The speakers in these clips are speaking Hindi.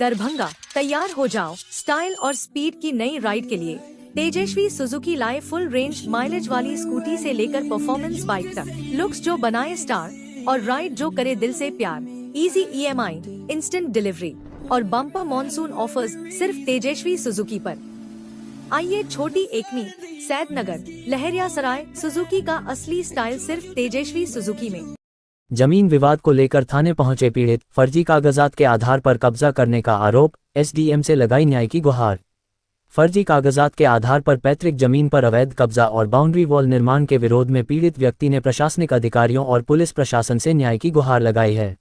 दरभंगा, तैयार हो जाओ स्टाइल और स्पीड की नई राइड के लिए। तेजस्वी सुजुकी लाए फुल रेंज माइलेज वाली स्कूटी से लेकर परफॉर्मेंस बाइक तक, लुक्स जो बनाए स्टार और राइड जो करे दिल से प्यार। इजी EMI, इंस्टेंट डिलीवरी और बम्पर मॉनसून ऑफर्स सिर्फ तेजस्वी सुजुकी पर। आइए छोटी एकमी, सैदनगर, लहरियासराय, सुजुकी का असली स्टाइल सिर्फ तेजस्वी सुजुकी में। जमीन विवाद को लेकर थाने पहुंचे पीड़ित, फर्जी कागजात के आधार पर कब्जा करने का आरोप, SDM से लगाई न्याय की गुहार। फर्जी कागजात के आधार पर पैतृक जमीन पर अवैध कब्जा और बाउंड्री वॉल निर्माण के विरोध में पीड़ित व्यक्ति ने प्रशासनिक अधिकारियों और पुलिस प्रशासन से न्याय की गुहार लगाई है।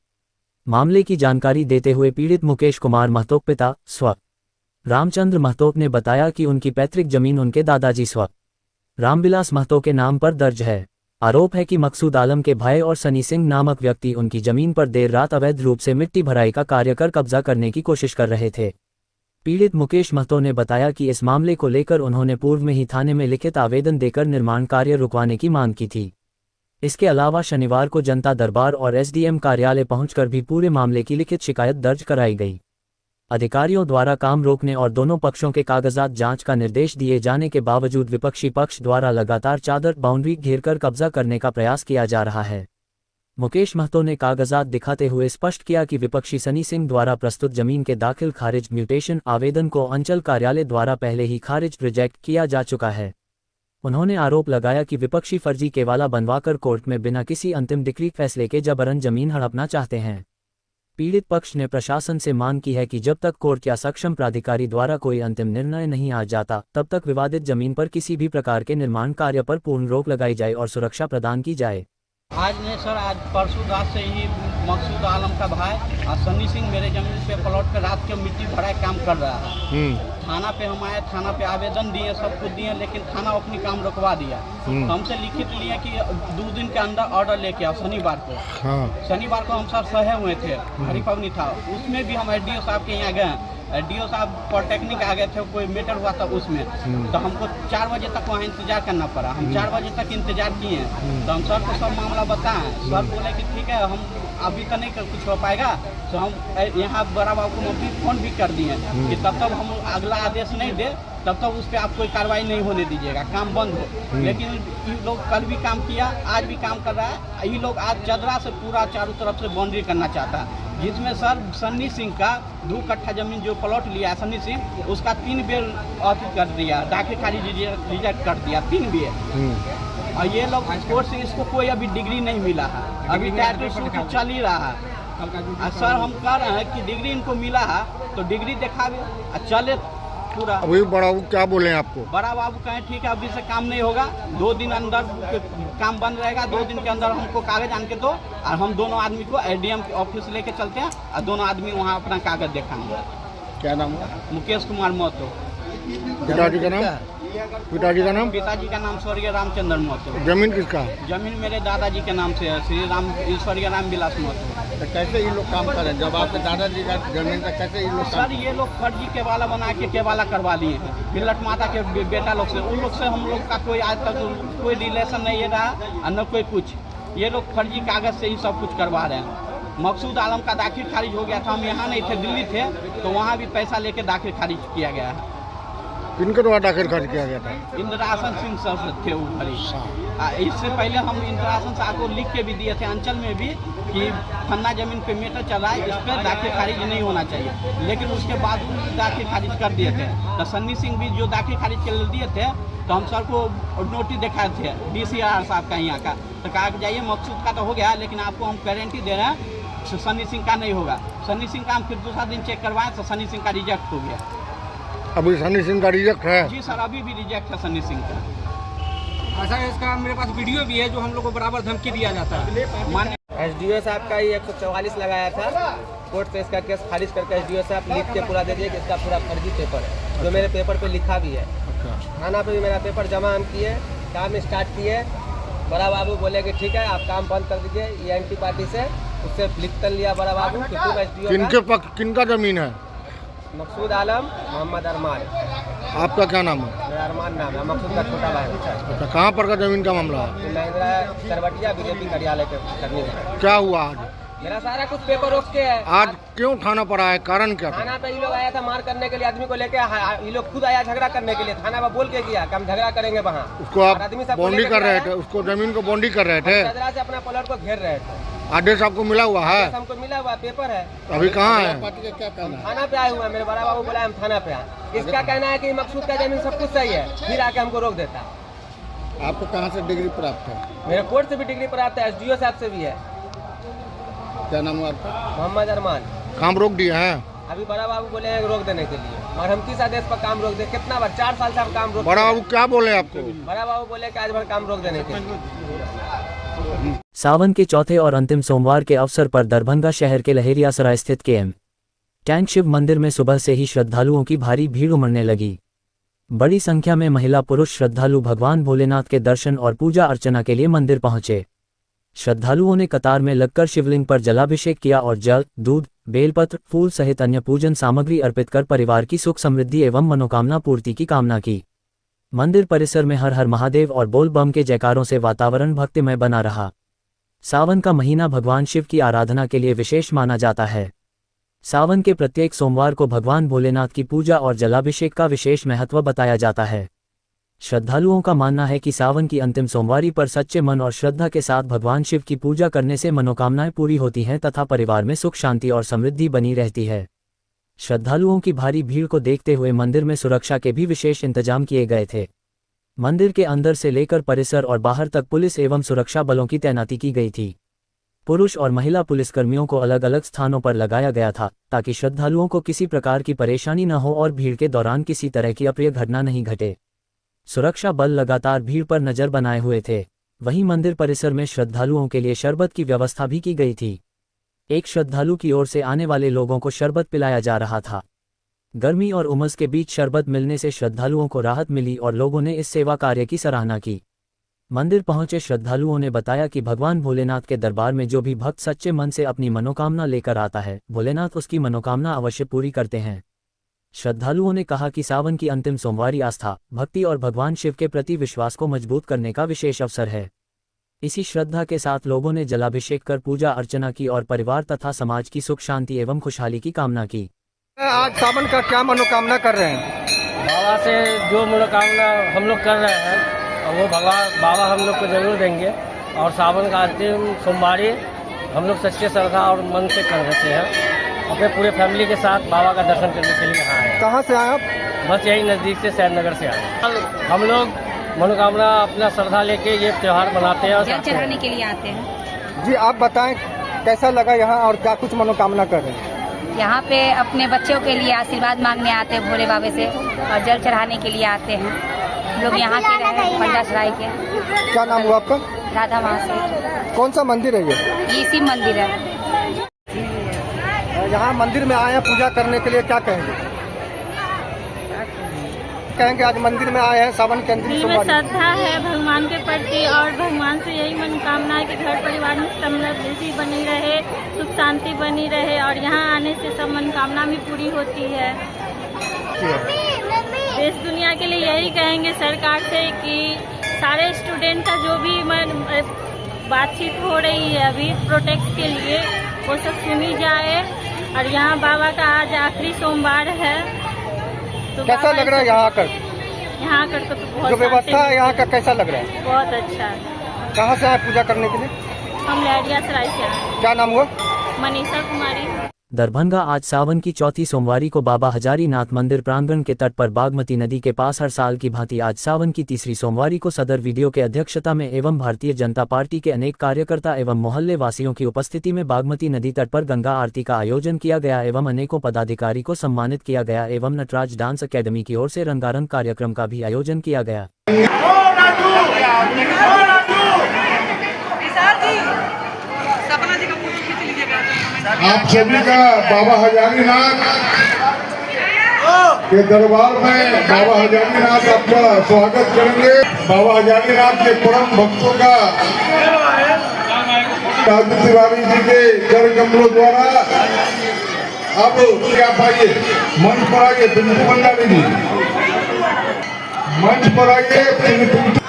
मामले की जानकारी देते हुए पीड़ित मुकेश कुमार महतो पिता स्व रामचंद्र महतो ने बताया कि उनकी पैतृक जमीन उनके दादाजी स्व रामविलास महतो के नाम पर दर्ज है। आरोप है कि मकसूद आलम के भाई और सनी सिंह नामक व्यक्ति उनकी जमीन पर देर रात अवैध रूप से मिट्टी भराई का कार्य कर कब्जा करने की कोशिश कर रहे थे। पीड़ित मुकेश महतो ने बताया कि इस मामले को लेकर उन्होंने पूर्व में ही थाने में लिखित आवेदन देकर निर्माण कार्य रुकवाने की मांग की थी। इसके अलावा शनिवार को जनता दरबार और SDM कार्यालय पहुंचकर भी पूरे मामले की लिखित शिकायत दर्ज कराई गई। अधिकारियों द्वारा काम रोकने और दोनों पक्षों के कागजात जांच का निर्देश दिए जाने के बावजूद विपक्षी पक्ष द्वारा लगातार चादर बाउंड्री घेरकर कब्जा करने का प्रयास किया जा रहा है। मुकेश महतो ने कागजात दिखाते हुए स्पष्ट किया कि विपक्षी सनी सिंह द्वारा प्रस्तुत जमीन के दाखिल खारिज म्यूटेशन आवेदन को अंचल कार्यालय द्वारा पहले ही खारिज रिजेक्ट किया जा चुका है। उन्होंने आरोप लगाया कि विपक्षी फर्जी केवाला बनवाकर कोर्ट में बिना किसी अंतिम डिक्री फैसले के जबरन जमीन हड़पना चाहते हैं। पीड़ित पक्ष ने प्रशासन से मांग की है कि जब तक कोर्ट या सक्षम प्राधिकारी द्वारा कोई अंतिम निर्णय नहीं आ जाता, तब तक विवादित जमीन पर किसी भी प्रकार के निर्माण कार्य पर पूर्ण रोक लगाई जाए और सुरक्षा प्रदान की जाए। आज नहीं सर, आज परसों रात से ही मकसूद आलम का भाई और सनी सिंह मेरे जमीन पे प्लॉट पे रात के मिट्टी भराई काम कर रहा है। थाना पे हम आए, थाना पे आवेदन दिए, सब कुछ दिए, लेकिन थाना अपनी काम रुकवा दिया। हमसे लिखित लिए कि 2 दिन के अंदर ऑर्डर लेके आओ शनिवार को। शनिवार को हम सर सहे हुए थे, हरिपवनी था, उसमें भी हम SDO साहब के यहाँ गए। SDO साहब पॉलिटेक्निक आ गए थे, कोई मैटर हुआ था उसमें, तो हमको 4 बजे तक वहाँ इंतजार करना पड़ा। हम 4 बजे तक इंतजार किए, तो हम सर को सब मामला बताएं। सर बोले कि ठीक है, हम अभी तो नहीं कुछ हो पाएगा, तो हम यहाँ बड़ा बाबू को अभी फोन भी कर दिए कि तब तक हम अगला आदेश नहीं दे, तब तक उस पर आप कोई कार्रवाई नहीं होने दीजिएगा, काम बंद हो। लेकिन ये लोग कल भी काम किया, आज भी काम कर रहा है। ये लोग आज चदरा से पूरा चारों तरफ से बाउंड्री करना चाहता है, जिसमें सर सन्नी सिंह का 2 कट्ठा जमीन जो प्लॉट लिया है सन्नी सिंह, उसका 3 बेर अति कर दिया, दाखिल खारिज रिजेक्ट कर दिया 3 बेर। और ये लोग कोर्ट से इसको कोई अभी डिग्री नहीं मिला है, अभी टाइटल सूट चल ही रहा है। सर हम कह रहे हैं कि डिग्री इनको मिला है तो डिग्री दिखावे, चले पूरा। अभी बड़ा बाबू क्या बोले हैं आपको? बड़ा बाबू कहें ठीक है, अभी से काम नहीं होगा, 2 दिन अंदर काम बंद रहेगा, 2 दिन के अंदर हमको कागज आन के दो, और हम दोनों आदमी को SDM ऑफिस लेके चलते हैं और दोनों आदमी वहाँ अपना कागज दिखाएंगे। क्या नाम है? मुकेश कुमार महतो। पिताजी का नाम? पिताजी का नाम? पिताजी का नाम स्वर्गीय रामचंद्र महतो। जमीन किसका है? जमीन मेरे दादाजी के नाम से है, श्री राम स्वर्गीय रामविलास महतो। तो कैसे ये लोग काम कर रहे हैं? जब आपके दादाजी का जमीन था, कैसे ये लोग? सर ये लोग फर्जी केवाला बना के केवाला करवा लिए हैं बिलट माता के बेटा लोग से। उन लोग से हम लोग का कोई आज तक कोई रिलेशन नहीं रहा और न कोई कुछ। ये लोग फर्जी कागज से ही सब कुछ करवा रहे हैं। मकसूद आलम का दाखिल खारिज हो गया था, हम यहाँ नहीं थे, दिल्ली थे, तो वहाँ भी पैसा लेके दाखिल खारिज किया गया है। किनके द्वारा दाखिल खारिज किया गया था? इंद्रासन सिंह सर थे वो भरी। इससे पहले हम इंद्रासन साहब को लिख के भी दिए थे अंचल में भी कि फन्ना जमीन पे मेटर चला है, इस पर दाखिल खारिज नहीं होना चाहिए, लेकिन उसके बाद दाखिल खारिज कर दिए थे। तो सन्नी सिंह भी जो दाखिल खारिज कर दिए थे, तो हम सर को नोटिस दिखाए थे DCR साहब का यहाँ का, तो कहा कि जाइए मकसूद का तो हो गया, लेकिन आपको हम गारंटी दे रहे हैं सन्नी सिंह का नहीं होगा। सन्नी सिंह का हम फिर दूसरा दिन चेक करवाएं तो सन्नी सिंह का रिजेक्ट हो गया। अभी सनी सिंह का रिजेक्ट है? जी सर, अभी भी रिजेक्ट है सनी सिंह का। ऐसा है, इसका मेरे पास वीडियो भी है जो हम लोग को बराबर धमकी दिया जाता है। माने SDO साहब का ही 144 लगाया था, कोर्ट से इसका केस खारिज करके SDO साहब लिख के पूरा दे दिए कि इसका पूरा फर्जी पेपर है, जो मेरे पेपर पे लिखा भी है। थाना पे भी मेरा पेपर जमा हम किए, काम स्टार्ट किए। बड़ा बाबू बोले कि ठीक है, आप काम बंद कर दीजिए। ENT पार्टी से उससे लिखकर लिया बड़ा बाबू कि तुम SDO किनका जमीन है? मकसूद आलम, मोहम्मद अरमान। आपका क्या नाम है? मेरा अरमान नाम है, मकसूद का छोटा भाई। अच्छा, कहाँ पर का जमीन का मामला है? महिंद्रा सरवटिया BJP कार्यालय के करनी है। क्या हुआ आज? मेरा सारा कुछ पेपर ओके है। आज क्यों थाना पर आए, कारण क्या था? थाना पे ये लोग आया था मार करने के लिए, आदमी को लेके ये लोग खुद आया झगड़ा करने के लिए। थाना पर बोल के गया कि हम झगड़ा करेंगे वहाँ। उसको आप बॉन्डी कर रहे थे, उसको जमीन को बॉन्डी कर रहे थे, चदरा से अपना प्लॉट को घेर रहे थे। आदेश आपको मिला हुआ है? हमको मिला हुआ पेपर है। अभी कहाँ है? थाना पे आए हुए हैं। मेरे बड़ा बाबू बोला हम थाना पे आए। इसका कहना है कि मकसूद का जमीन सब कुछ सही है, फिर आके हमको रोक देता। आपको कहाँ से डिग्री प्राप्त है? मेरे कोर्ट से भी डिग्री प्राप्त है, SDO साहब से भी है। क्या नाम है आपका? मोहम्मद अरमान। काम रोक दिया है? अभी बड़ा बाबू बोले हैं रोक देने के लिए, और हम किस आदेश पर काम रोक दे? कितना बार 4 साल से हम काम रोक। बड़ा बाबू क्या बोले आपको? बड़ा बाबू बोले कि आज भर काम रोक देने के लिए। सावन के चौथे और अंतिम सोमवार के अवसर पर दरभंगा शहर के लहेरियासराय स्थित KM टैंक शिव मंदिर में सुबह से ही श्रद्धालुओं की भारी भीड़ उमड़ने लगी। बड़ी संख्या में महिला पुरुष श्रद्धालु भगवान भोलेनाथ के दर्शन और पूजा अर्चना के लिए मंदिर पहुंचे। श्रद्धालुओं ने कतार में लगकर शिवलिंग पर जलाभिषेक किया और जल, दूध, बेलपत्र, फूल सहित अन्य पूजन सामग्री अर्पित कर परिवार की सुख समृद्धि एवं मनोकामना पूर्ति की कामना की। मंदिर परिसर में हर हर महादेव और बोल बम के जयकारों से वातावरण भक्तिमय बना रहा। सावन का महीना भगवान शिव की आराधना के लिए विशेष माना जाता है। सावन के प्रत्येक सोमवार को भगवान भोलेनाथ की पूजा और जलाभिषेक का विशेष महत्व बताया जाता है। श्रद्धालुओं का मानना है कि सावन की अंतिम सोमवारी पर सच्चे मन और श्रद्धा के साथ भगवान शिव की पूजा करने से मनोकामनाएं पूरी होती हैं तथा परिवार में सुख शांति और समृद्धि बनी रहती है। श्रद्धालुओं की भारी भीड़ को देखते हुए मंदिर में सुरक्षा के भी विशेष इंतजाम किए गए थे। मंदिर के अंदर से लेकर परिसर और बाहर तक पुलिस एवं सुरक्षा बलों की तैनाती की गई थी। पुरुष और महिला पुलिसकर्मियों को अलग अलग स्थानों पर लगाया गया था ताकि श्रद्धालुओं को किसी प्रकार की परेशानी न हो और भीड़ के दौरान किसी तरह की अप्रिय घटना नहीं घटे। सुरक्षा बल लगातार भीड़ पर नजर बनाए हुए थे। वहीं मंदिर परिसर में श्रद्धालुओं के लिए शरबत की व्यवस्था भी की गई थी। एक श्रद्धालु की ओर से आने वाले लोगों को शरबत पिलाया जा रहा था। गर्मी और उमस के बीच शरबत मिलने से श्रद्धालुओं को राहत मिली और लोगों ने इस सेवा कार्य की सराहना की। मंदिर पहुंचे श्रद्धालुओं ने बताया कि भगवान भोलेनाथ के दरबार में जो भी भक्त सच्चे मन से अपनी मनोकामना लेकर आता है, भोलेनाथ उसकी मनोकामना अवश्य पूरी करते हैं। श्रद्धालुओं ने कहा कि सावन की अंतिम सोमवारी आस्था, भक्ति और भगवान शिव के प्रति विश्वास को मजबूत करने का विशेष अवसर है। इसी श्रद्धा के साथ लोगों ने जलाभिषेक कर पूजा अर्चना की और परिवार तथा समाज की सुख शांति एवं खुशहाली की कामना की। आज सावन का क्या मनोकामना कर रहे हैं? बाबा से जो मनोकामना हम लोग कर रहे हैं और वो बाबा हम लोग को जरूर देंगे। और सावन का अंतिम सोमवारी हम लोग सच्चे श्रद्धा और मन से कर देते हैं। अपने पूरे फैमिली के साथ बाबा का दर्शन करने के लिए यहाँ आए। कहाँ से आए आप? बस यही नज़दीक से सैदनगर से आए। हम लोग मनोकामना अपना श्रद्धा लेके ये त्यौहार मनाते हैं और जल चढ़ाने के लिए आते हैं। जी आप बताएं कैसा लगा यहाँ और क्या कुछ मनोकामना कर रहे हैं? यहाँ पे अपने बच्चों के लिए आशीर्वाद मांगने आते हैं भोले बाबा से और जल चढ़ाने के लिए आते हैं। हम लोग यहाँ के रहे पंडासराय के। क्या नाम हुआ आपका? राधा महाशय। कौन सा मंदिर है ये? शिव मंदिर है। यहाँ मंदिर में आए हैं पूजा करने के लिए, क्या कहेंगे? कहेंगे आज मंदिर में आए हैं सावन के अंतिम दिल में सोमवार। श्रद्धा है भगवान के प्रति और भगवान से यही मनोकामना है कि घर परिवार में समृद्धि बनी रहे, सुख शांति बनी रहे और यहाँ आने से सब मनोकामना भी पूरी होती है। देश दुनिया के लिए यही कहेंगे सरकार से कि सारे स्टूडेंट का जो भी बातचीत हो रही है अभी प्रोटेक्ट के लिए वो सब सुनी जाए। और यहाँ बाबा का आज आखिरी सोमवार है तो कैसा लग रहा है यहाँ आकर? यहाँ आकर तो बहुत जो व्यवस्था है यहाँ का कैसा लग रहा है? बहुत अच्छा है। कहाँ से आए पूजा करने के लिए? हम लहरियासराय से आए। क्या नाम हुआ? मनीषा कुमारी। दरभंगा आज सावन की चौथी सोमवारी को बाबा हजारीनाथ मंदिर प्रांगण के तट पर बागमती नदी के पास हर साल की भांति आज सावन की तीसरी सोमवारी को सदर वीडियो के अध्यक्षता में एवं भारतीय जनता पार्टी के अनेक कार्यकर्ता एवं मोहल्ले वासियों की उपस्थिति में बागमती नदी तट पर गंगा आरती का आयोजन किया गया एवं अनेकों पदाधिकारी को सम्मानित किया गया एवं नटराज डांस अकेडमी की ओर से रंगारंग कार्यक्रम का भी आयोजन किया गया। आप सभी का बाबा हजारीनाथ के दरबार में बाबा हजारीनाथ आपका स्वागत करेंगे। बाबा हजारीनाथ के परम भक्तों का राजू तिवारी जी के कर कमलों द्वारा अब आप आइए मंच पर आइए। पिंटू भंडारी जी मंच पर आइए।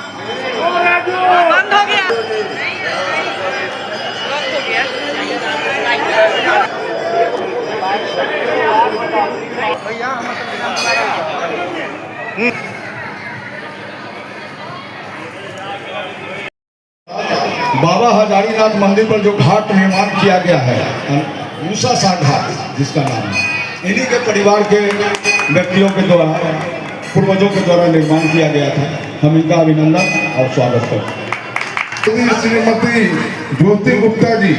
बाबा हजारीनाथ मंदिर पर जो घाट निर्माण किया गया है, मूसा सा घाट जिसका नाम है, इन्हीं के परिवार के व्यक्तियों के द्वारा, पूर्वजों के द्वारा निर्माण किया गया था। हम इनका अभिनंदन और स्वागत करते हैं। श्रीमती ज्योति गुप्ता जी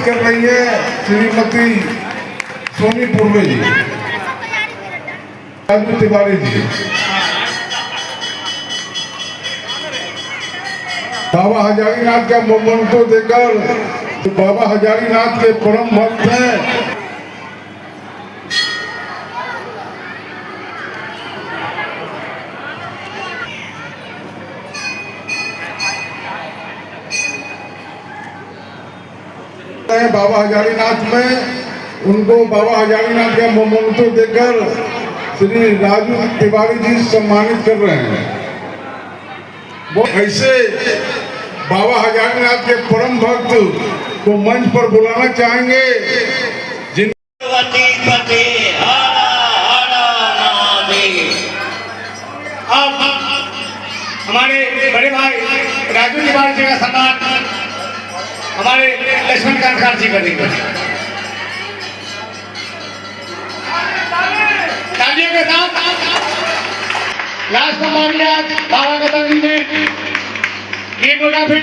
कर रही है, श्रीमती सोनी पूर्वे जी, राजू तिवारी जी। बाबा हजारीनाथ का मोमेंटो देकर, बाबा हजारीनाथ के परम भक्त हैं। बाबा हजारीनाथ में उनको बाबा हजारीनाथ का मोमेंटो देकर श्री राजू तिवारी जी सम्मानित कर रहे हैं। वो ऐसे बाबा हजारीनाथ के परम भक्त को मंच पर बुलाना चाहेंगे, जिन अब हमारे बड़े भाई राजू तिवारी जी का सम्मान हमारे लक्ष्मण कांत जी करेंगे। तालियों के साथ लास्ट मामला बाबा गदा जी ने ये गोला फिर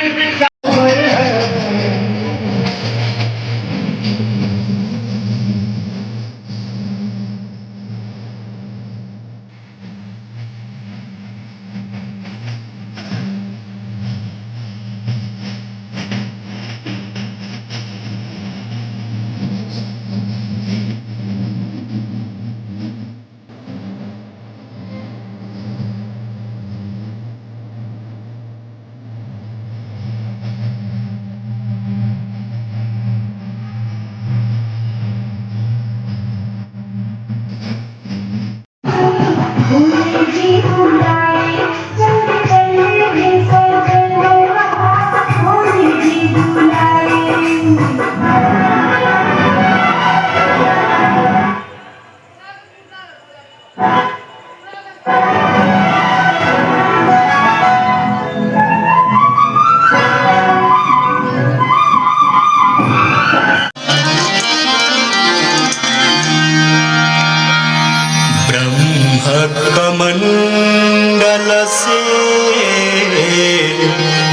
कमंडल से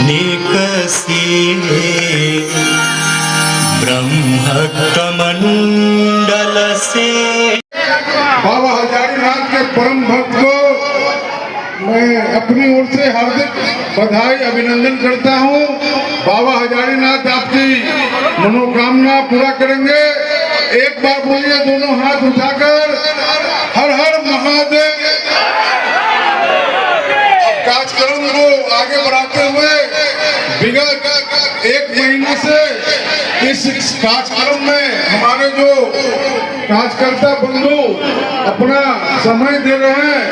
निकसी ब्रह्म कमंडल से। बाबा हजारीनाथ के परम भक्त को मैं अपनी ओर से हार्दिक बधाई अभिनंदन करता हूं। बाबा हजारीनाथ आपकी मनोकामना पूरा करेंगे। एक बार बोलिए दोनों हाथ उठाकर, हर हर महादेव। कार्यक्रम को आगे बढ़ाते हुए विगत एक महीने से इस कार्यक्रम में हमारे जो कार्यकर्ता बंधु अपना समय दे रहे हैं,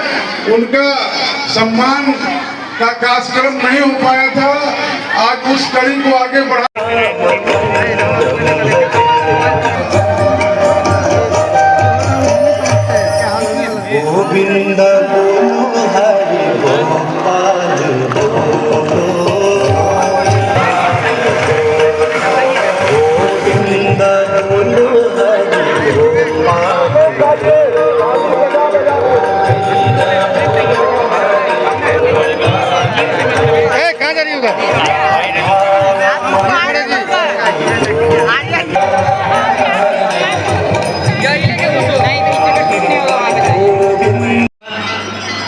उनका सम्मान का कार्यक्रम नहीं हो पाया था। आज उस कड़ी को आगे बढ़ा गोविंद बोलो हरि गोपाल बोलो, गोविंद बोलो हरि गोपाल। कहाँ जा रही होगा?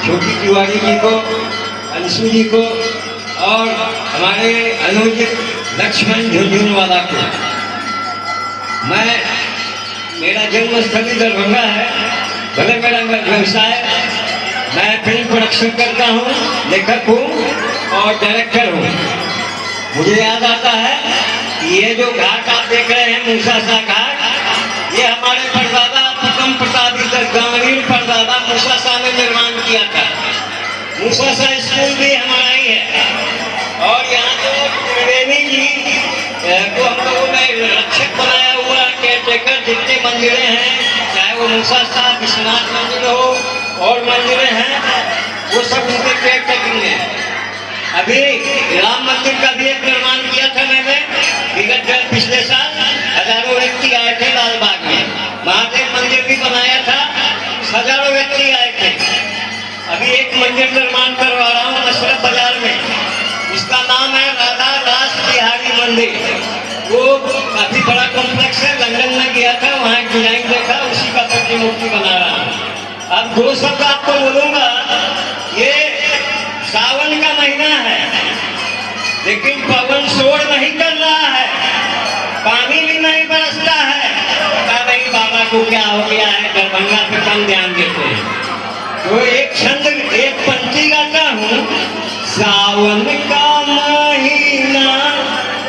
छोटी तिवारी जी को, अंशु जी को और हमारे अनुज लक्ष्मण झुंझुनवाला को। मेरा जन्मस्थली दरभंगा है, भले मेरा व्यवसाय, मैं फिल्म प्रोडक्शन करता हूँ, लेखक हूँ और डायरेक्टर हूँ। मुझे याद आता है कि ये जो घाट आप देख रहे हैं, मूसा सा घाट, ये हमारे परदादा प्रथम प्रताप ग्रामीण परदादा मूसा शाह ने निर्माण किया था। मूसा शाह स्कूल भी हमारा ही है और यहाँ तो त्रिवेणी जी को हम लोगों ने रक्षक बनाया हुआ केयरटेकर। जितने मंदिरें हैं, चाहे वो मूसा साहब विश्वनाथ मंदिर हो और मंदिरें हैं, वो सब उनके केयरटेकिंग है। अभी राम मंदिर का भी एक निर्माण किया था मैंने विगत पिछले साल। हजारों व्यक्ति आए थे लालबाग में। महादेव मंदिर भी बनाया था, हजारों व्यक्ति आए थे। अभी एक मंदिर निर्माण करवा रहा हूँ मशरफ बाजार में, उसका नाम है राधा दास बिहारी मंदिर। वो काफी बड़ा कॉम्प्लेक्स है, लंदन में गया था, वहाँ डिजाइन देखा, उसी का प्रतिमूर्ति बना रहा हूँ। अब दो शब्द आपको बोलूंगा। ये सावन का महीना है, लेकिन पवन शोर नहीं कर रहा है, पानी भी नहीं बरसता है। पता नहीं बाबा को क्या हो गया है, दरभंगा पे कम ध्यान देते हैं। तो एक छंद, एक पंक्ति गाता हूँ। सावन का महीना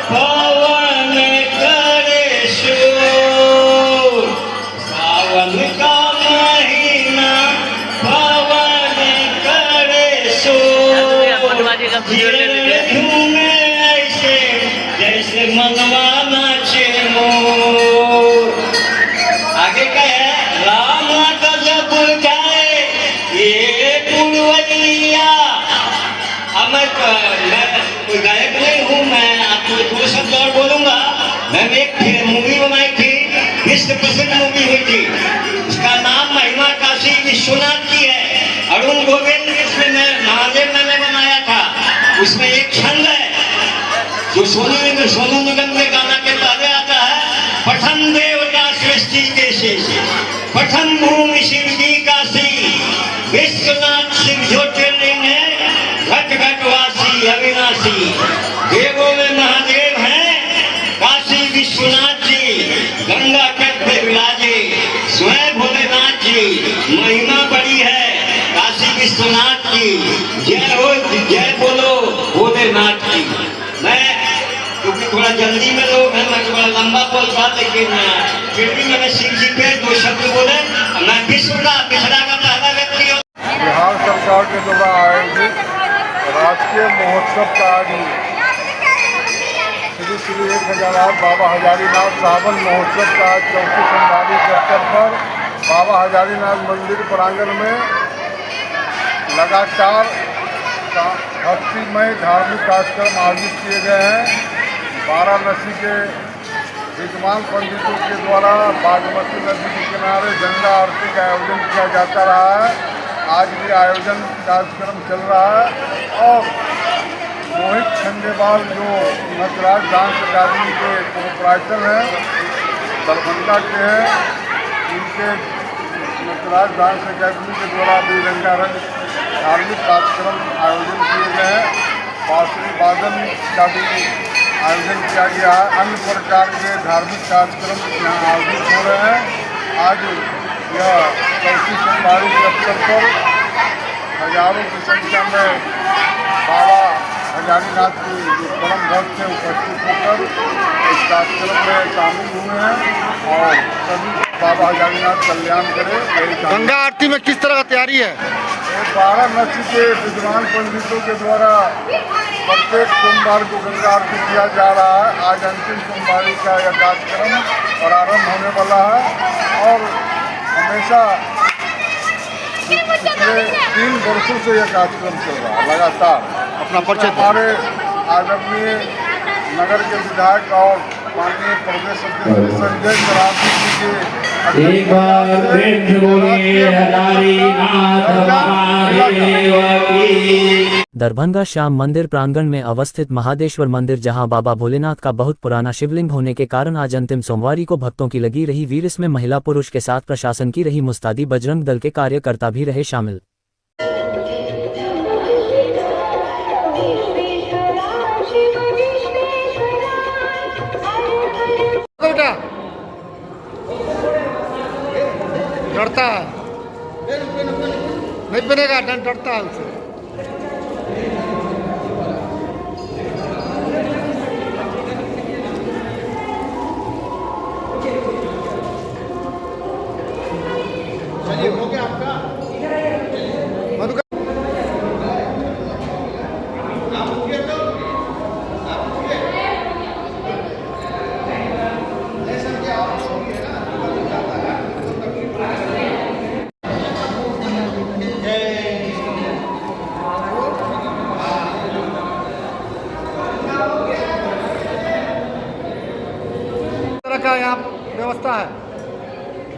पवन करे शोर, सावन का महीना पवन करे शोर, झूमे ऐसे जैसे मनवा नाचे मोर। आगे क्या है? राम गजब जाए ये पुरवैया। अब मैं कोई गायक नहीं हूँ, मैं आपको दो शब्द और बोलूंगा। मैंने एक मूवी बनाई थी, विश्व प्रसिद्ध मूवी हुई थी, उसका नाम महिमा काशी विश्वनाथ की है। अरुण गोविंद इसमें महादेव मैंने बनाया था। उसमें एक छंद है जो सोनू निगम के गाना के पहले आता है। प्रथम देवता सृष्टि के शेष, प्रथम भूमि शिव जी काशी, विश्वनाथ शिव ज्योतिर्लिंग है, घट घटवासी अविनाशी। देवों में महादेव हैं, काशी विश्वनाथ जी, गंगा तट पे विराजे स्वयं भोलेनाथ जी। महिमा बड़ी है काशी विश्वनाथ की। जय हो, जय बोलो भोलेनाथ की। मैं क्योंकि थोड़ा जल्दी में लोग हैं, मैं थोड़ा लंबा बोलता, लेकिन फिर भी मैंने शिव जी पे दो शब्द बोले। मैं विश्व का पिछड़ा का पहला व्यक्ति हूँ। बिहार सरकार के द्वारा आयोजित राष्ट्रीय महोत्सव का आज श्री 1008 बाबा हजारीनाथ सावन महोत्सव का आज चौथी सोमवारी के अवसर पर बाबा हजारीनाथ मंदिर प्रांगण में लगातार भक्तिमय धार्मिक कार्यक्रम आयोजित किए गए हैं। वाराणसी के विद्वान पंडितों के द्वारा बागमती नदी के किनारे गंगा आरती का आयोजन किया जाता रहा है। आज भी आयोजन कार्यक्रम चल रहा है और मोहित खंडेवाल जो नटराज डांस अकादमी के प्रोप्राइटर हैं, दरभंगा के हैं, उनके नटराज डांस अकादमी के द्वारा भी रंगारंग धार्मिक कार्यक्रम आयोजन किए गए हैं। बांसुरी वादन का भी आयोजन किया गया है। अन्य प्रकार के धार्मिक कार्यक्रम यहाँ आयोजित हो रहे हैं। आज यह चौथी सोमवारी के अवसर पर हजारों की संख्या में बाबा हजारीनाथ की जो परम भक्त से उपस्थित होकर इस कार्यक्रम में शामिल हुए हैं और सभी बाबा हजारीनाथ कल्याण करे। गंगा आरती में किस तरह का तैयारी है? वाराणसी के विद्वान पंडितों के द्वारा प्रत्येक सोमवार को गंगा आरती किया जा रहा है। आज अंतिम सोमवारी का यह कार्यक्रम प्रारंभ होने वाला है और हमेशा पिछले 3 वर्षों से यह कार्यक्रम चल रहा है लगातार। अपना परिचय हमारे आदरणीय नगर के विधायक और माननीय प्रदेश अध्यक्ष संजय सरावगी जी के एक बार प्रेम से बोलिए हजारीनाथ महादेव की। दरभंगा श्याम मंदिर प्रांगण में अवस्थित महादेश्वर मंदिर, जहां बाबा भोलेनाथ का बहुत पुराना शिवलिंग होने के कारण आज अंतिम सोमवारी को भक्तों की लगी रही भीड़। इसमें महिला पुरुष के साथ प्रशासन की रही मुस्तैदी, बजरंग दल के कार्यकर्ता भी रहे शामिल। डरता है, नहीं बनेगा, डरता है उसे। हो गया आपका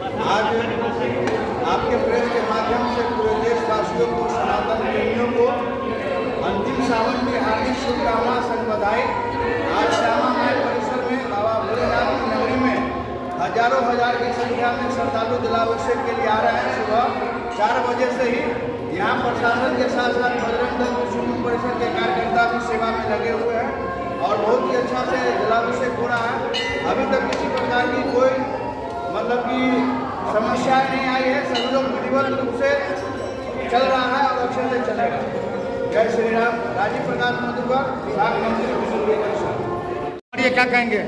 आज आपके प्रेस के माध्यम से पूरे देशवासियों को, सनातन प्रेमियों को अंतिम सावन की हार्दिक शुभकामना संग बधाई। आज श्यामा माई परिसर में बाबा भोलेनाथ की नगरी में हजारों हजार की संख्या में श्रद्धालु जलाभिषेक के लिए आ रहे हैं। सुबह 4 बजे से ही यहाँ प्रशासन के साथ साथ बजरंग दल विश्व परिषद के कार्यकर्ता भी सेवा में लगे हुए हैं और बहुत ही अच्छा से जलाभिषेक हो रहा है। अभी तक किसी प्रकार की कोई मतलब कि समस्याएं नहीं आई है। सभी लोग विधिवत रूप से चल रहा है और अच्छे से चलेगा। जय श्री राम। राजीव प्रकाश मधुकर, विभाग मंत्री विश्व परिषद। ये क्या कहेंगे?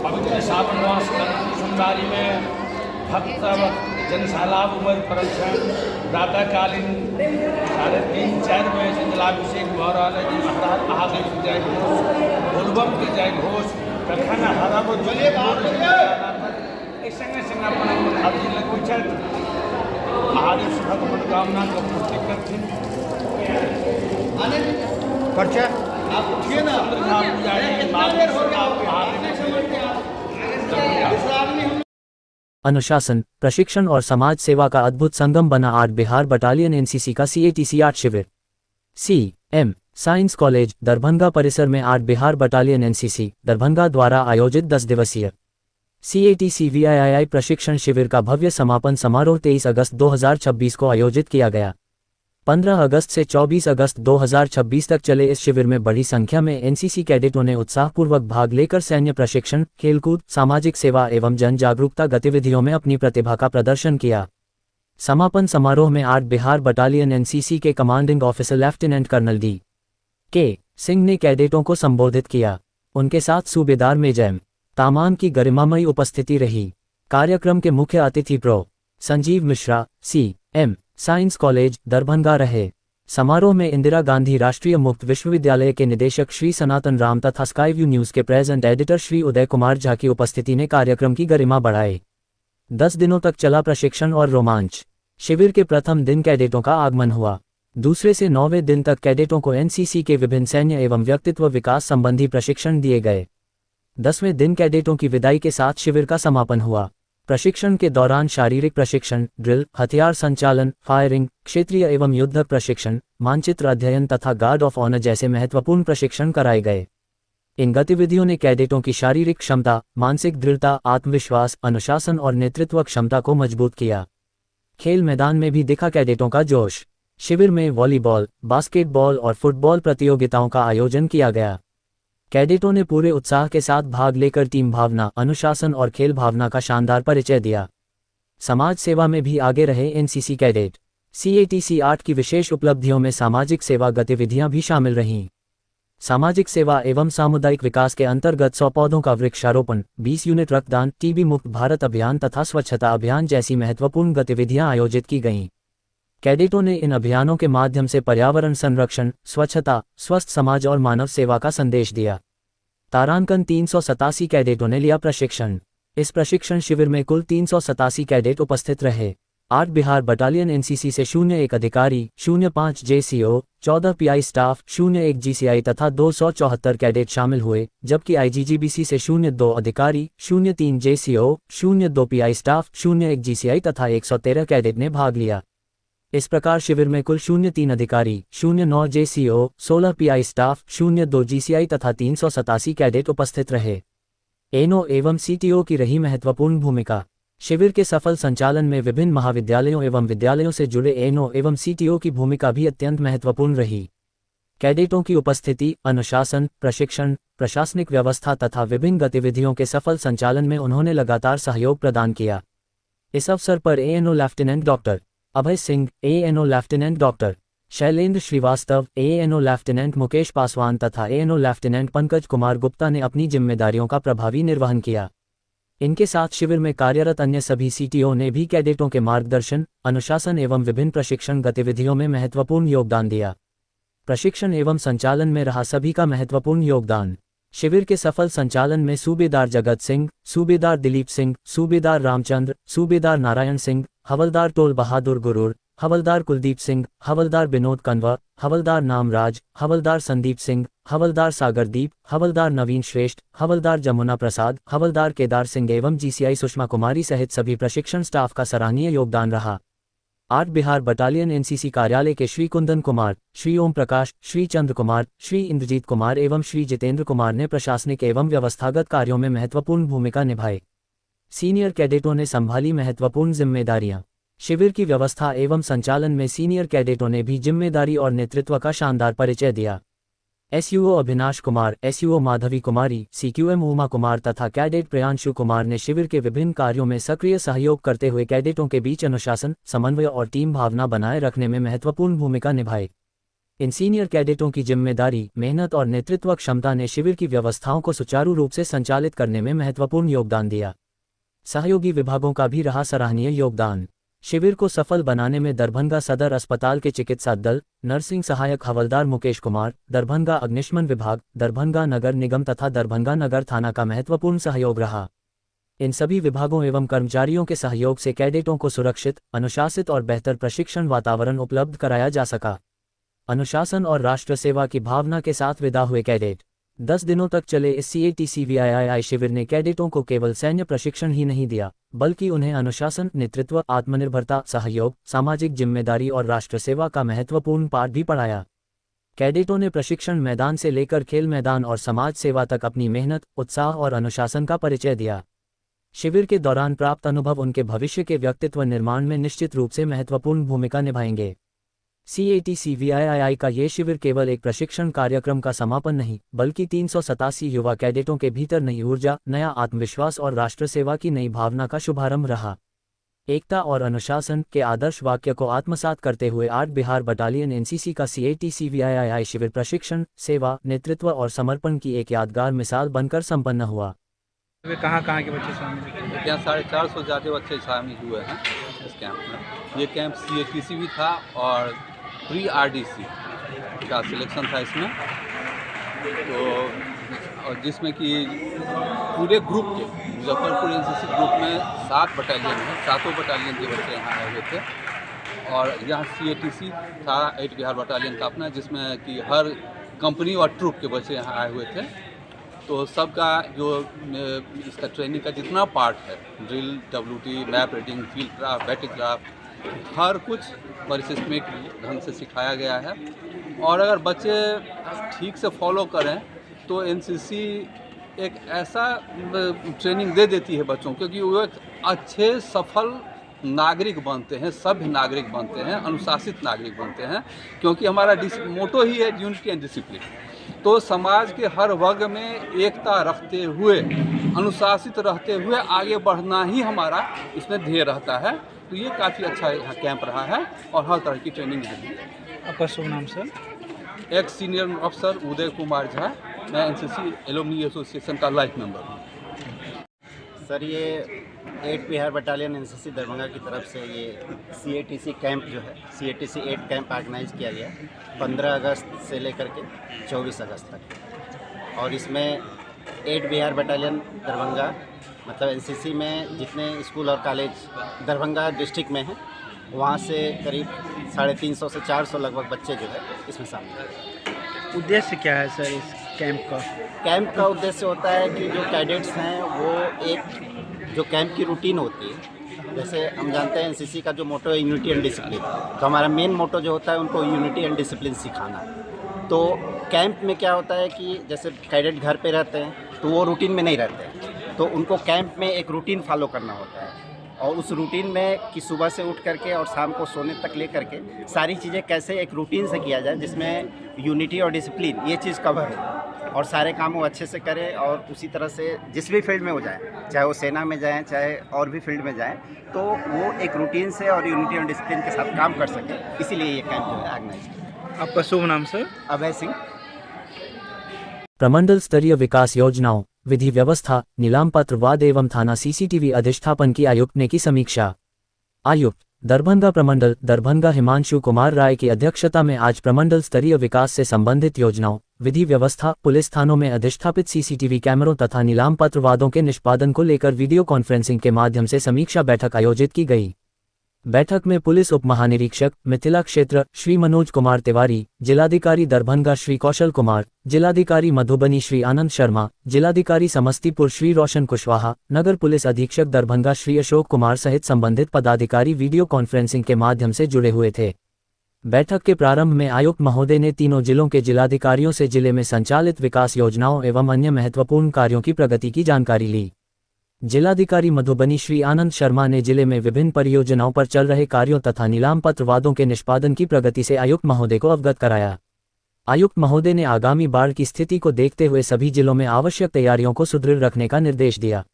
पवित्र सावन मास सोमवारी में भक्त जनसालाभ उमर परक्षण प्रातःकालीन 3-4 बजे से जलाभिषेक हो रहा है। महाराज महादेव की जय घोष, बोलबम की जय घोष, कखन हरब जले संगे संग अपन हाथी लगबै छथि। महादेव सभक मनोकामना के पूर्ति करथिन। पर्चा आप उठिए ना। अनुशासन, प्रशिक्षण और समाज सेवा का अद्भुत संगम बना 8 बिहार बटालियन एनसीसी का CATC 8 शिविर। CM साइंस कॉलेज दरभंगा परिसर में 8 बिहार बटालियन एनसीसी दरभंगा द्वारा आयोजित 10 दिवसीय CATC VII प्रशिक्षण शिविर का भव्य समापन समारोह 23 अगस्त 2026 को आयोजित किया गया। 15 अगस्त से 24 अगस्त 2026 तक चले इस शिविर में बड़ी संख्या में एनसीसी कैडेटों ने उत्साहपूर्वक भाग लेकर सैन्य प्रशिक्षण, खेलकूद, सामाजिक सेवा एवं जन जागरूकता गतिविधियों में अपनी प्रतिभा का प्रदर्शन किया। समापन समारोह में 8 बिहार बटालियन एनसीसी के commanding officer lieutenant colonel D.K. Singh ने कैडेटों को संबोधित किया। उनके साथ सूबेदार मेजर तामान की गरिमामयी उपस्थिति रही। कार्यक्रम के मुख्य अतिथि pro. Sanjeev Mishra, CM science college Darbhanga रहे। समारोह में इंदिरा गांधी राष्ट्रीय मुक्त विश्वविद्यालय के निदेशक श्री सनातन राम तथा स्काईव्यू न्यूज के प्रेजेंट एडिटर श्री उदय कुमार झा की उपस्थिति ने कार्यक्रम की गरिमा बढ़ाई। 10 दिनों तक चला प्रशिक्षण और रोमांच। शिविर के प्रथम दिन कैडेटों का आगमन हुआ। दूसरे से 9वें दिन तक कैडेटों को एनसीसी के विभिन्न सैन्य एवं व्यक्तित्व विकास संबंधी प्रशिक्षण दिए गए। 10वें दिन कैडेटों की विदाई के साथ शिविर का समापन हुआ। प्रशिक्षण के दौरान शारीरिक प्रशिक्षण, ड्रिल, हथियार संचालन, फायरिंग, क्षेत्रीय एवं युद्ध प्रशिक्षण, मानचित्र अध्ययन तथा गार्ड ऑफ ऑनर जैसे महत्वपूर्ण प्रशिक्षण कराए गए। इन गतिविधियों ने कैडेटों की शारीरिक क्षमता, मानसिक दृढ़ता, आत्मविश्वास, अनुशासन और नेतृत्व क्षमता को मजबूत किया। खेल मैदान में भी दिखा कैडेटों का जोश। शिविर में वॉलीबॉल, बास्केटबॉल और फुटबॉल प्रतियोगिताओं का आयोजन किया गया। कैडेटों ने पूरे उत्साह के साथ भाग लेकर टीम भावना, अनुशासन और खेल भावना का शानदार परिचय दिया। समाज सेवा में भी आगे रहे एनसीसी कैडेट। CATC 8 की विशेष उपलब्धियों में सामाजिक सेवा गतिविधियां भी शामिल रहीं। सामाजिक सेवा एवं सामुदायिक विकास के अंतर्गत 100 पौधों का वृक्षारोपण, 20 यूनिट रक्तदान, TB मुक्त भारत अभियान तथा स्वच्छता अभियान जैसी महत्वपूर्ण गतिविधियां आयोजित की गईं। कैडेटों ने इन अभियानों के माध्यम से पर्यावरण संरक्षण, स्वच्छता, स्वस्थ समाज और मानव सेवा का संदेश दिया। तारांकन 387 कैडेटों ने लिया प्रशिक्षण। इस प्रशिक्षण शिविर में कुल 387 कैडेट उपस्थित रहे। 8 बिहार बटालियन एनसीसी से 01 अधिकारी, 05 JCO, 14 PI स्टाफ, 01 GCI तथा 274 कैडेट शामिल हुए, जबकि IGGBC से 02 अधिकारी, 03 JCO, 02 PI स्टाफ, 01 GCI तथा 113 कैडेट ने भाग लिया। इस प्रकार शिविर में कुल 03 अधिकारी, 09 JCO, 16 PI स्टाफ, 02 GCI तथा 387 कैडेट उपस्थित रहे। एनओ एवं CTO की रही महत्वपूर्ण भूमिका। शिविर के सफल संचालन में विभिन्न महाविद्यालयों एवं विद्यालयों से जुड़े एनओ एवं CTO की भूमिका भी अत्यंत महत्वपूर्ण रही। कैडेटों की उपस्थिति, अनुशासन, प्रशिक्षण, प्रशासनिक व्यवस्था तथा विभिन्न गतिविधियों के सफल संचालन में उन्होंने लगातार सहयोग प्रदान किया। इस अवसर पर ANO lieutenant doctor Abhay Singh, ANO lieutenant doctor Shailendra Srivastava, ANO lieutenant Mukesh Paswan तथा ANO लेफ्टिनेंट पंकज कुमार गुप्ता ने अपनी जिम्मेदारियों का प्रभावी निर्वहन किया। इनके साथ शिविर में कार्यरत अन्य सभी CTO ने भी कैडेटों के मार्गदर्शन, अनुशासन एवं विभिन्न प्रशिक्षण गतिविधियों में महत्वपूर्ण योगदान दिया। प्रशिक्षण एवं संचालन में रहा सभी का महत्वपूर्ण योगदान। शिविर के सफल संचालन में सूबेदार जगत सिंह, सूबेदार दिलीप सिंह, सूबेदार रामचंद्र, सूबेदार नारायण सिंह, हवलदार टोल बहादुर गुरूर, हवलदार कुलदीप सिंह, हवलदार विनोद कंवर, हवलदार नामराज, हवलदार संदीप सिंह, हवलदार सागरदीप, हवलदार नवीन श्रेष्ठ, हवलदार जमुना प्रसाद, हवलदार केदार सिंह एवं GCI सुषमा कुमारी सहित सभी प्रशिक्षण स्टाफ का सराहनीय योगदान रहा। 8 बिहार बटालियन NCC कार्यालय के श्री कुंदन कुमार, श्री ओम प्रकाश, श्री चंद्र कुमार, श्री इंद्रजीत कुमार एवं श्री जितेंद्र कुमार ने प्रशासनिक एवं व्यवस्थागत कार्यों में महत्वपूर्ण भूमिका निभाई। सीनियर कैडेटों ने संभाली महत्वपूर्ण जिम्मेदारियां। शिविर की व्यवस्था एवं संचालन में सीनियर कैडेटों ने भी जिम्मेदारी और नेतृत्व का शानदार परिचय दिया। SUO अभिनाश कुमार, SUO माधवी कुमारी, CQM उमा कुमार तथा कैडेट प्रियांशु कुमार ने शिविर के विभिन्न कार्यों में सक्रिय सहयोग करते हुए कैडेटों के बीच अनुशासन, समन्वय और टीम भावना बनाए रखने में महत्वपूर्ण भूमिका निभाई। इन सीनियर कैडेटों की जिम्मेदारी, मेहनत और नेतृत्व क्षमता ने शिविर की व्यवस्थाओं को सुचारू रूप से संचालित करने में महत्वपूर्ण योगदान दिया। सहयोगी विभागों का भी रहा सराहनीय योगदान। शिविर को सफल बनाने में दरभंगा सदर अस्पताल के चिकित्सा दल, नर्सिंग सहायक हवलदार मुकेश कुमार, दरभंगा अग्निशमन विभाग, दरभंगा नगर निगम तथा दरभंगा नगर थाना का महत्वपूर्ण सहयोग रहा। इन सभी विभागों एवं कर्मचारियों के सहयोग से कैडेटों को सुरक्षित, अनुशासित और बेहतर प्रशिक्षण वातावरण उपलब्ध कराया जा सका। अनुशासन और राष्ट्र सेवा की भावना के साथ विदा हुए कैडेट। 10 दिनों तक चले इस CATCVII शिविर ने कैडेटों को केवल सैन्य प्रशिक्षण ही नहीं दिया, बल्कि उन्हें अनुशासन, नेतृत्व, आत्मनिर्भरता, सहयोग, सामाजिक जिम्मेदारी और राष्ट्र सेवा का महत्वपूर्ण पाठ भी पढ़ाया। कैडेटों ने प्रशिक्षण मैदान से लेकर खेल मैदान और समाज सेवा तक अपनी मेहनत, उत्साह और अनुशासन का परिचय दिया। शिविर के दौरान प्राप्त अनुभव उनके भविष्य के व्यक्तित्व निर्माण में निश्चित रूप से महत्वपूर्ण भूमिका निभाएंगे। CATCVII का ये शिविर केवल एक प्रशिक्षण कार्यक्रम का समापन नहीं, बल्कि 387 युवा कैडेटों के भीतर नई ऊर्जा, नया आत्मविश्वास और राष्ट्र सेवा की नई भावना का शुभारंभ रहा। एकता और अनुशासन के आदर्श वाक्य को आत्मसात करते हुए 8 बिहार बटालियन NCC का CATCVII शिविर प्रशिक्षण, सेवा, नेतृत्व और समर्पण की एक यादगार मिसाल बनकर संपन्न हुआ। कहाँ के बच्चे शामिल? यहाँ 450 से ज़्यादा बच्चे शामिल हुए हैं इस कैंप में। ये कैंप CATC भी था और प्री RDC का सिलेक्शन था इसमें, तो और जिसमें कि पूरे ग्रुप के मुजफ्फरपुर NCC ग्रुप में 7 बटालियन हैं, 7 बटालियन के बच्चे यहाँ आए हुए थे। और यहाँ CATC था 8 बिहार बटालियन का अपना, जिसमें कि हर कंपनी और ट्रूप के बच्चे यहाँ आए हुए थे। तो सबका जो इसका ट्रेनिंग का जितना पार्ट है, drill, WT, map reading, field craft, battle craft, हर कुछ परिसिस्टमिक ढंग से सिखाया गया है। और अगर बच्चे ठीक से फॉलो करें तो NCC एक ऐसा ट्रेनिंग दे देती है बच्चों, क्योंकि वो एक अच्छे सफल नागरिक बनते हैं, सभ्य नागरिक बनते हैं, अनुशासित नागरिक बनते हैं। क्योंकि हमारा मोटो ही है यूनिटी एंड डिसिप्लिन। तो समाज के हर वर्ग में एकता रखते हुए, अनुशासित रहते हुए आगे बढ़ना ही हमारा इसमें ध्येय रहता है। तो ये काफ़ी अच्छा यहाँ कैंप रहा है और हर तरह की ट्रेनिंग है। आपका शुभ नाम सर? एक सीनियर अफसर उदय कुमार झा, मैं NCC एलुमनी एसोसिएशन का लाइफ मेंबर हूँ। सर ये 8 बिहार बटालियन NCC दरभंगा की तरफ से ये CATC कैंप जो है, CATC 8 कैंप ऑर्गेनाइज किया गया 15 अगस्त से लेकर के 24 अगस्त तक। और इसमें 8 बिहार बटालियन दरभंगा, मतलब NCC में जितने स्कूल और कॉलेज दरभंगा डिस्ट्रिक्ट में हैं, वहाँ से करीब 350 से 400 लगभग बच्चे जो है इसमें शामिल हैं। उद्देश्य क्या है सर इस कैंप का? कैंप का उद्देश्य होता है कि जो कैडेट्स हैं वो एक जो कैंप की रूटीन होती है, जैसे हम जानते हैं NCC का जो मोटो है यूनिटी एंड डिसिप्लिन, तो हमारा मेन मोटो जो होता है उनको यूनिटी एंड डिसिप्लिन सिखाना। तो कैंप में क्या होता है कि जैसे कैडेट घर पे रहते हैं तो वो रूटीन में नहीं रहते हैं, तो उनको कैंप में एक रूटीन फॉलो करना होता है। और उस रूटीन में कि सुबह से उठ करके और शाम को सोने तक ले करके सारी चीज़ें कैसे एक रूटीन से किया जाए जिसमें यूनिटी और डिसिप्लिन ये चीज़ कवर हो और सारे काम वो अच्छे से करें। और उसी तरह से जिस भी फील्ड में वो जाएँ, चाहे वो सेना में जाएँ, चाहे और भी फील्ड में जाएँ, तो वो एक रूटीन से और यूनिटी और डिसिप्लिन के साथ काम कर सकें। इसीलिए ये कैंप जो है ऑर्गेनाइज किया। आपका शुभ नाम सर? अभय सिंह। प्रमंडल स्तरीय विकास योजनाओं, विधि व्यवस्था, नीलाम पत्र वाद एवं थाना CCTV अधिष्ठापन की आयुक्त ने की समीक्षा। आयुक्त दरभंगा प्रमंडल दरभंगा हिमांशु कुमार राय की अध्यक्षता में आज प्रमंडल स्तरीय विकास से संबंधित योजनाओं, विधि व्यवस्था, पुलिस थानों में अधिष्ठापित CCTV कैमरों तथा नीलाम पत्र वादों के निष्पादन को लेकर वीडियो कॉन्फ्रेंसिंग के माध्यम से समीक्षा बैठक आयोजित की गई। बैठक में पुलिस उप महानिरीक्षक मिथिला क्षेत्र श्री मनोज कुमार तिवारी, जिलाधिकारी दरभंगा श्री कौशल कुमार, जिलाधिकारी मधुबनी श्री आनंद शर्मा, जिलाधिकारी समस्तीपुर श्री रोशन कुशवाहा, नगर पुलिस अधीक्षक दरभंगा श्री अशोक कुमार सहित संबंधित पदाधिकारी वीडियो कॉन्फ्रेंसिंग के माध्यम से जुड़े हुए थे। बैठक के प्रारंभ में आयुक्त महोदय ने तीनों जिलों के जिलाधिकारियों से जिले में संचालित विकास योजनाओं एवं अन्य महत्वपूर्ण कार्यों की प्रगति की जानकारी ली। जिलाधिकारी मधुबनी श्री आनंद शर्मा ने जिले में विभिन्न परियोजनाओं पर चल रहे कार्यों तथा नीलाम पत्र वादों के निष्पादन की प्रगति से आयुक्त महोदय को अवगत कराया। आयुक्त महोदय ने आगामी बाढ़ की स्थिति को देखते हुए सभी जिलों में आवश्यक तैयारियों को सुदृढ़ रखने का निर्देश दिया।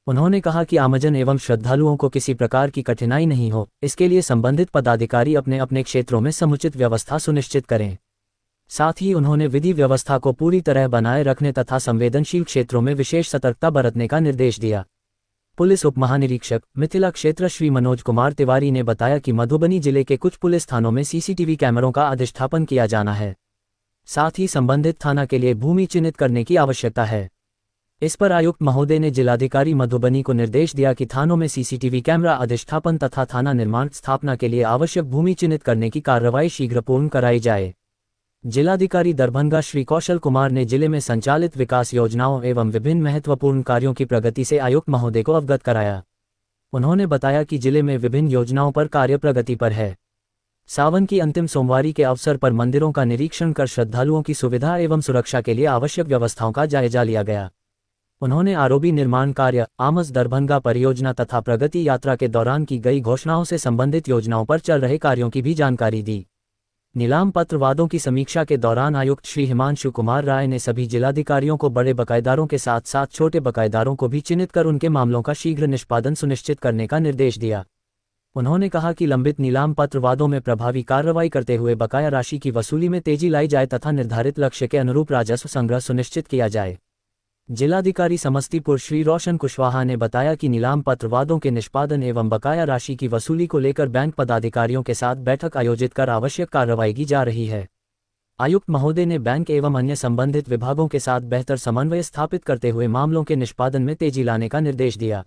उन्होंने कहा कि आमजन एवं श्रद्धालुओं को किसी प्रकार की कठिनाई नहीं हो, इसके लिए संबंधित पदाधिकारी अपने अपने क्षेत्रों में समुचित व्यवस्था सुनिश्चित करें। साथ ही उन्होंने विधि व्यवस्था को पूरी तरह बनाए रखने तथा संवेदनशील क्षेत्रों में विशेष सतर्कता बरतने का निर्देश दिया। पुलिस उप महानिरीक्षक मिथिला क्षेत्र श्री मनोज कुमार तिवारी ने बताया कि मधुबनी जिले के कुछ पुलिस थानों में सीसीटीवी कैमरों का अधिष्ठापन किया जाना है। साथ ही संबंधित थाना के लिए भूमि चिन्हित करने की आवश्यकता है। इस पर आयुक्त महोदय ने जिलाधिकारी मधुबनी को निर्देश दिया कि थानों में सीसीटीवी कैमरा अधिष्ठापन तथा थाना निर्माण स्थापना के लिए आवश्यक भूमि चिन्हित करने की कार्रवाई शीघ्र पूर्ण कराई जाए। जिलाधिकारी दरभंगा श्री कौशल कुमार ने जिले में संचालित विकास योजनाओं एवं विभिन्न महत्वपूर्ण कार्यों की प्रगति से आयुक्त महोदय को अवगत कराया। उन्होंने बताया कि जिले में विभिन्न योजनाओं पर कार्य प्रगति पर है। सावन की अंतिम सोमवारी के अवसर पर मंदिरों का निरीक्षण कर श्रद्धालुओं की सुविधा एवं सुरक्षा के लिए आवश्यक व्यवस्थाओं का जायजा लिया गया। उन्होंने आरओबी निर्माण कार्य, आमस दरभंगा परियोजना तथा प्रगति यात्रा के दौरान की गई घोषणाओं से संबंधित योजनाओं पर चल रहे कार्यों की भी जानकारी दी। नीलाम पत्र वादों की समीक्षा के दौरान आयुक्त श्री हिमांशु कुमार राय ने सभी जिलाधिकारियों को बड़े बकायेदारों के साथ साथ छोटे बकायेदारों को भी चिन्हित कर उनके मामलों का शीघ्र निष्पादन सुनिश्चित करने का निर्देश दिया। उन्होंने कहा कि लंबित नीलाम पत्र वादों में प्रभावी कार्रवाई करते हुए बकाया राशि की वसूली में तेजी लाई जाए तथा निर्धारित लक्ष्य के अनुरूप राजस्व संग्रह सुनिश्चित किया जाए। जिलाधिकारी समस्तीपुर श्री रोशन कुशवाहा ने बताया कि नीलाम पत्र वादों के निष्पादन एवं बकाया राशि की वसूली को लेकर बैंक पदाधिकारियों के साथ बैठक आयोजित कर आवश्यक कार्रवाई की जा रही है। आयुक्त महोदय ने बैंक एवं अन्य संबंधित विभागों के साथ बेहतर समन्वय स्थापित करते हुए मामलों के निष्पादन में तेजी लाने का निर्देश दिया।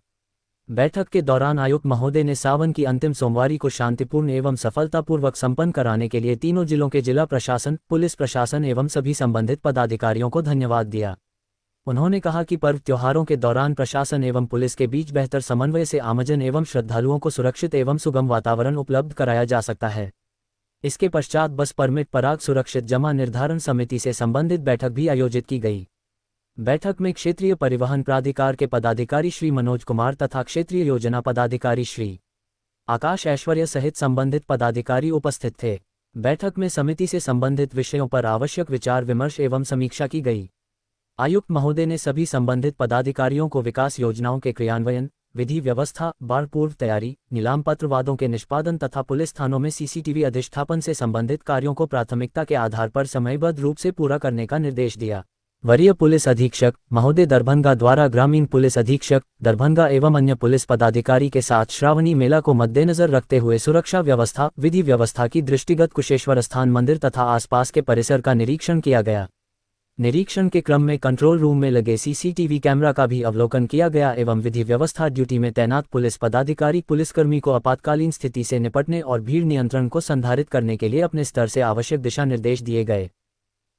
बैठक के दौरान आयुक्त महोदय ने सावन की अंतिम सोमवारी को शांतिपूर्ण एवं सफलतापूर्वक संपन्न कराने के लिए तीनों जिलों के जिला प्रशासन, पुलिस प्रशासन एवं सभी संबंधित पदाधिकारियों को धन्यवाद दिया। उन्होंने कहा कि पर्व त्योहारों के दौरान प्रशासन एवं पुलिस के बीच बेहतर समन्वय से आमजन एवं श्रद्धालुओं को सुरक्षित एवं सुगम वातावरण उपलब्ध कराया जा सकता है। इसके पश्चात बस परमिट पराग सुरक्षित जमा निर्धारण समिति से संबंधित बैठक भी आयोजित की गई। बैठक में क्षेत्रीय परिवहन प्राधिकार के पदाधिकारी श्री मनोज कुमार तथा क्षेत्रीय योजना पदाधिकारी श्री आकाश ऐश्वर्य सहित संबंधित पदाधिकारी उपस्थित थे। बैठक में समिति से संबंधित विषयों पर आवश्यक विचार विमर्श एवं समीक्षा की गई। आयुक्त महोदय ने सभी संबंधित पदाधिकारियों को विकास योजनाओं के क्रियान्वयन, विधि व्यवस्था, बाढ़ पूर्व तैयारी, नीलाम पत्र वादों के निष्पादन तथा पुलिस थानों में सीसीटीवी अधिष्ठापन से संबंधित कार्यों को प्राथमिकता के आधार पर समयबद्ध रूप से पूरा करने का निर्देश दिया। वरीय पुलिस अधीक्षक महोदय दरभंगा द्वारा ग्रामीण पुलिस अधीक्षक दरभंगा एवं अन्य पुलिस पदाधिकारी के साथ श्रावणी मेला को मद्देनजर रखते हुए सुरक्षा व्यवस्था, विधि व्यवस्था की दृष्टिगत कुशेश्वर स्थान मंदिर तथा आसपास के परिसर का निरीक्षण किया गया। निरीक्षण के क्रम में कंट्रोल रूम में लगे सीसीटीवी कैमरा का भी अवलोकन किया गया एवं विधि व्यवस्था ड्यूटी में तैनात पुलिस पदाधिकारी पुलिसकर्मी को आपातकालीन स्थिति से निपटने और भीड़ नियंत्रण को संधारित करने के लिए अपने स्तर से आवश्यक दिशा निर्देश दिए गए।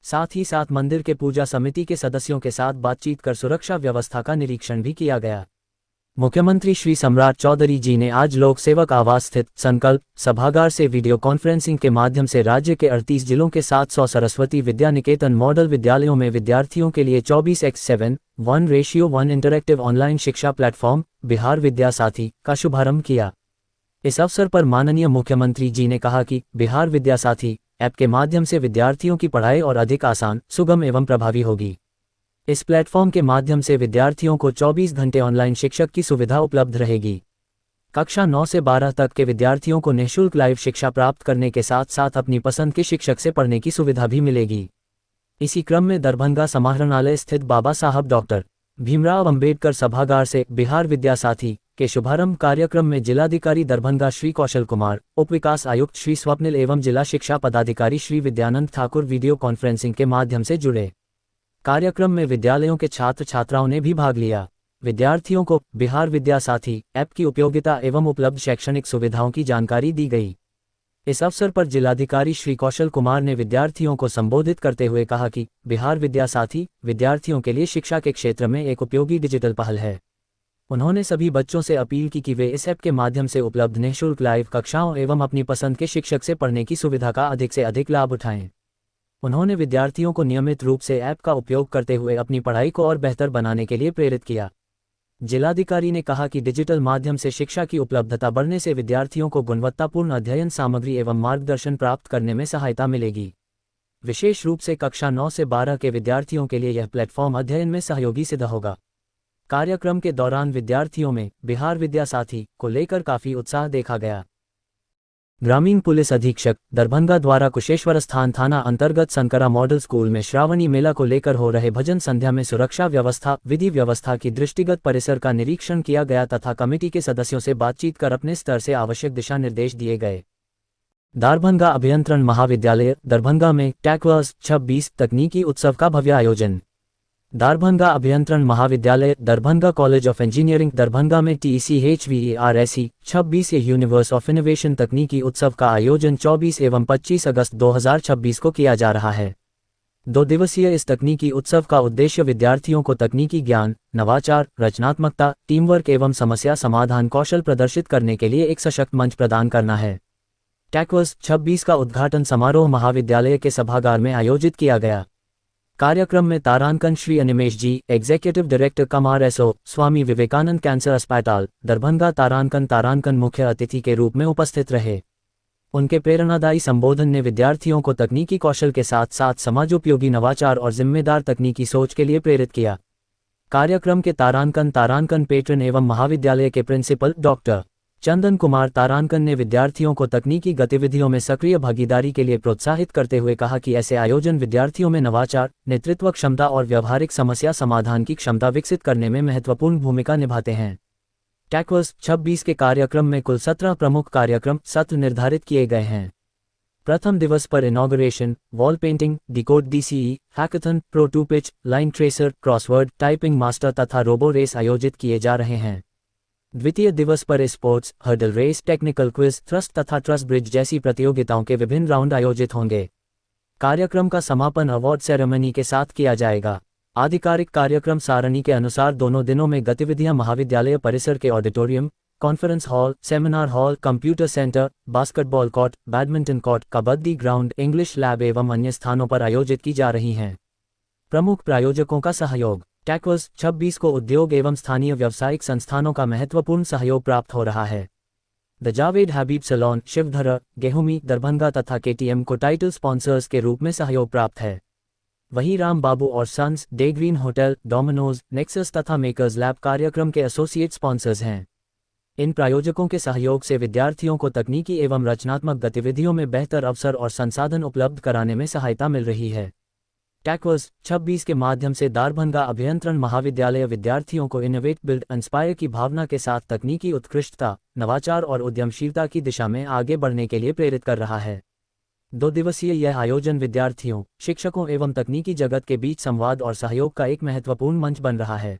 साथ ही साथ मंदिर के पूजा समिति के सदस्यों के साथ बातचीत कर सुरक्षा व्यवस्था का निरीक्षण भी किया गया। मुख्यमंत्री श्री सम्राट चौधरी जी ने आज लोक सेवक आवास स्थित संकल्प सभागार से वीडियो कॉन्फ्रेंसिंग के माध्यम से राज्य के 38 जिलों के 700 सरस्वती विद्या निकेतन मॉडल विद्यालयों में विद्यार्थियों के लिए 24:7:1 इंटरैक्टिव ऑनलाइन शिक्षा प्लेटफॉर्म बिहार विद्या साथी का शुभारंभ किया। इस अवसर पर माननीय मुख्यमंत्री जी ने कहा कि बिहार विद्या साथी ऐप के माध्यम से विद्यार्थियों की पढ़ाई और अधिक आसान, सुगम एवं प्रभावी होगी। इस प्लेटफॉर्म के माध्यम से विद्यार्थियों को 24 घंटे ऑनलाइन शिक्षक की सुविधा उपलब्ध रहेगी। कक्षा 9 से 12 तक के विद्यार्थियों को निःशुल्क लाइव शिक्षा प्राप्त करने के साथ साथ अपनी पसंद के शिक्षक से पढ़ने की सुविधा भी मिलेगी। इसी क्रम में दरभंगा समाहरणालय स्थित बाबा साहब डॉक्टर भीमराव अंबेडकर सभागार से बिहार विद्या साथी के शुभारंभ कार्यक्रम में जिलाधिकारी दरभंगा श्री कौशल कुमार, उप विकास आयुक्त श्री स्वप्निल एवं जिला शिक्षा पदाधिकारी श्री विद्यानंद ठाकुर वीडियो कॉन्फ्रेंसिंग के माध्यम से जुड़े। कार्यक्रम में विद्यालयों के छात्र छात्राओं ने भी भाग लिया। विद्यार्थियों को बिहार विद्या साथी ऐप की उपयोगिता एवं उपलब्ध शैक्षणिक सुविधाओं की जानकारी दी गई। इस अवसर पर जिलाधिकारी श्री कौशल कुमार ने विद्यार्थियों को संबोधित करते हुए कहा कि बिहार विद्या साथी विद्यार्थियों के लिए शिक्षा के क्षेत्र में एक उपयोगी डिजिटल पहल है। उन्होंने सभी बच्चों से अपील की कि वे इस ऐप के माध्यम से उपलब्ध निःशुल्क लाइव कक्षाओं एवं अपनी पसंद के शिक्षक से पढ़ने की सुविधा का अधिक से अधिक लाभ उठाएं। उन्होंने विद्यार्थियों को नियमित रूप से ऐप का उपयोग करते हुए अपनी पढ़ाई को और बेहतर बनाने के लिए प्रेरित किया। जिलाधिकारी ने कहा कि डिजिटल माध्यम से शिक्षा की उपलब्धता बढ़ने से विद्यार्थियों को गुणवत्तापूर्ण अध्ययन सामग्री एवं मार्गदर्शन प्राप्त करने में सहायता मिलेगी। विशेष रूप से कक्षा 9 से 12 के विद्यार्थियों के लिए यह प्लेटफॉर्म अध्ययन में सहयोगी सिद्ध होगा। कार्यक्रम के दौरान विद्यार्थियों में बिहार विद्या साथी को लेकर काफी उत्साह देखा गया। ग्रामीण पुलिस अधीक्षक दरभंगा द्वारा कुशेश्वर स्थान थाना अंतर्गत संकरा मॉडल स्कूल में श्रावणी मेला को लेकर हो रहे भजन संध्या में सुरक्षा व्यवस्था विधि व्यवस्था की दृष्टिगत परिसर का निरीक्षण किया गया तथा कमेटी के सदस्यों से बातचीत कर अपने स्तर से आवश्यक दिशा निर्देश दिए गए। दरभंगा अभियंत्रण महाविद्यालय दरभंगा में टैक्वर्स 26 तकनीकी उत्सव का भव्य आयोजन। दरभंगा अभियंत्रण महाविद्यालय Darbhanga college of engineering Darbhanga में TECHVERSE 26 यूनिवर्स ऑफ इनोवेशन तकनीकी उत्सव का आयोजन 24 एवं 25 अगस्त 2026 को किया जा रहा है। 2 दिवसीय इस तकनीकी उत्सव का उद्देश्य विद्यार्थियों को तकनीकी ज्ञान, नवाचार, रचनात्मकता, टीमवर्क एवं समस्या समाधान कौशल प्रदर्शित करने के लिए एक सशक्त मंच प्रदान करना है। टैक्वर्स 26 का उद्घाटन समारोह महाविद्यालय के सभागार में आयोजित किया गया। कार्यक्रम में तारांकन श्री अनिमेश जी, executive director Kumar SO, Swami Vivekananda cancer अस्पताल दरभंगा तारांकन मुख्य अतिथि के रूप में उपस्थित रहे। उनके प्रेरणादायी संबोधन ने विद्यार्थियों को तकनीकी कौशल के साथ साथ समाजोपयोगी नवाचार और जिम्मेदार तकनीकी सोच के लिए प्रेरित किया। कार्यक्रम के तारांकन पेट्रन एवं महाविद्यालय के प्रिंसिपल डॉक्टर चंदन कुमार तारांकन ने विद्यार्थियों को तकनीकी गतिविधियों में सक्रिय भागीदारी के लिए प्रोत्साहित करते हुए कहा कि ऐसे आयोजन विद्यार्थियों में नवाचार, नेतृत्व क्षमता और व्यावहारिक समस्या समाधान की क्षमता विकसित करने में महत्वपूर्ण भूमिका निभाते हैं। टैक्वर्स 26 के कार्यक्रम में कुल 17 प्रमुख कार्यक्रम सत्र निर्धारित किए गए हैं। प्रथम दिवस पर inauguration, wall painting, decode DCE, hackathon, pro to pitch, line tracer, crossword, typing master तथा रोबो रेस आयोजित किए जा रहे हैं। द्वितीय दिवस पर sports, hurdle race, technical quiz, thrust तथा ट्रस्ट ब्रिज जैसी प्रतियोगिताओं के विभिन्न राउंड आयोजित होंगे। कार्यक्रम का समापन अवार्ड सेरेमनी के साथ किया जाएगा। आधिकारिक कार्यक्रम सारणी के अनुसार दोनों दिनों में गतिविधियां महाविद्यालय परिसर के auditorium, conference hall, seminar hall, computer centre, basketball court, badminton court, kabaddi ground, English lab एवं अन्य स्थानों पर आयोजित की जा रही हैं। प्रमुख प्रायोजकों का सहयोग। टैक्वर्स 26 को उद्योग एवं स्थानीय व्यावसायिक संस्थानों का महत्वपूर्ण सहयोग प्राप्त हो रहा है। द जावेद हबीब सैलून, शिवधरा, गेहूमी, दरभंगा तथा KTM को टाइटल स्पॉन्सर्स के रूप में सहयोग प्राप्त है। वहीं राम बाबू और sons, day green hotel, Domino's, Nexus तथा मेकर्स लैब कार्यक्रम के एसोसिएट स्पॉन्सर्स हैं। इन प्रायोजकों के सहयोग से विद्यार्थियों को तकनीकी एवं रचनात्मक गतिविधियों में बेहतर अवसर और संसाधन उपलब्ध कराने में सहायता मिल रही है। टैक्वर्स 26 के माध्यम से दरभंगा अभियंत्रण महाविद्यालय विद्यार्थियों को इनोवेट, बिल्ड, इंस्पायर की भावना के साथ तकनीकी उत्कृष्टता, नवाचार और उद्यमशीलता की दिशा में आगे बढ़ने के लिए प्रेरित कर रहा है। 2 दिवसीय यह आयोजन विद्यार्थियों, शिक्षकों एवं तकनीकी जगत के बीच संवाद और सहयोग का एक महत्वपूर्ण मंच बन रहा है।